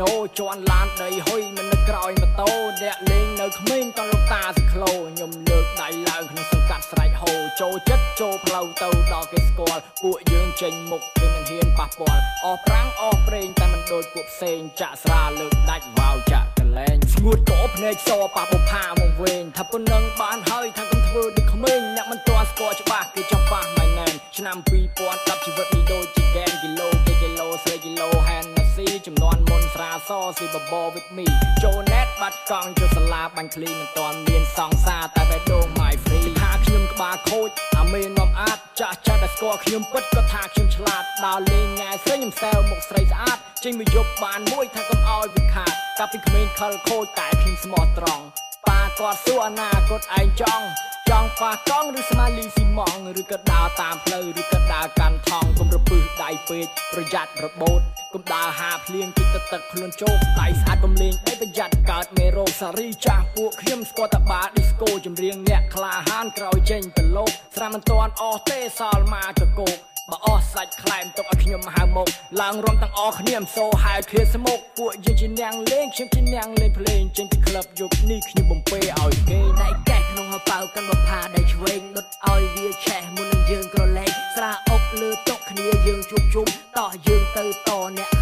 ញោជន់ឡានដីហុយមិននៅក្រោយម៉ូតូអ្នកលេងនៅក្មេងតលោកតាសក្លូខ្ញុំលើកដៃឡើងក្នុងសង្កាត់ស្រែកហូចូលចិត្តចូលផ្លូវទៅដល់គេស្គាល់ពួកយើងចេញមុខគឺមិនហ៊ានប៉ះពាល់អស់ប្រាំងអស់ប្រេងតែមិនដូចពួកផ្សេងចាក់ស្រាលើកដាច់វ៉ាវចាក់កលែងស្ងួតកោភ្នែកសប៉ះបុផាមកវិញថាប៉ុណ្ណឹងបានហើយថាកុំធ្វើដូចក្មេងអ្នកមិនទាន់ស្គាល់ច្បាស់គឺចង់ប៉ះមិនណែនឆ្នាំ2010ជីវិតនេះដូចជាហ្គេមគីឡូគេគីឡូស្រីគីឡូហែនណាស៊ីចំនួនមុនស្រាសស៊ីបបវិតមីចូលណេតបាត់កង់ចូលសាលាបាញ់ឃ្លីមិនទាន់មានសង្សារតែបេះដូង my free ថាខ្ញុំក្បាលខូចអាមេនាំអាចចាស់ចាស់ដែលស្គាល់ខ្ញុំពិតក៏ថាខ្ញុំឆ្លាតដើរលេងងាយស្រីខ្ញុំសែវមុខស្រីស្អាតចេញមកយប់បានមួយថាកុំឲ្យវាខាតកាប់ពីក្មេងខលខូចតែខ្ញុំស្មោះត្រង់ប៉ាគាត់សួរអនាគតឯងចង់ប៉ាកង់ឬស្មាលីស៊ីម៉ងឬក៏ដើរតាមផ្លូវឬក៏ដើរកាន់ថងកុំរពឹសដៃពេកប្រយ័ត្នរបូតកុំដើរហាភ្លៀងទឹកខ្លួនជោគដៃស្អាតបំលេងដៃប្រយ័ត្នកើតមេរោគសារីចាស់ពួកខ្ញុំស្គាល់តែបាល់ឌីស្កូចម្រៀងអ្នកក្លាហានក្រោយចេញទៅលោកស្រាមិនទាន់អស់ទេសល់មកកកោកបើអស់សាច់ខ្លែមទុកឲ្យខ្ញុំហៅមកឡើងរំទាំងអស់គ្នាមិនសូហៅឃ្លាស្មុកពួកយើងជាអ្នកលេងខ្ញុំជាអ្នកលេងភ្លេងចេញពីក្លឹបយប់នេះខ្ញុំបំពេឲ្យគេដៃកេះក្នុងហៅប៉ៅកាន់បផាដៃឆ្វេងដុតឲ្យវាឆេះមុននឹងយើងក្រឡេកស្រាអុកលើតុគ្នាយើងជួបជុំតោះយើងទៅតអ្នក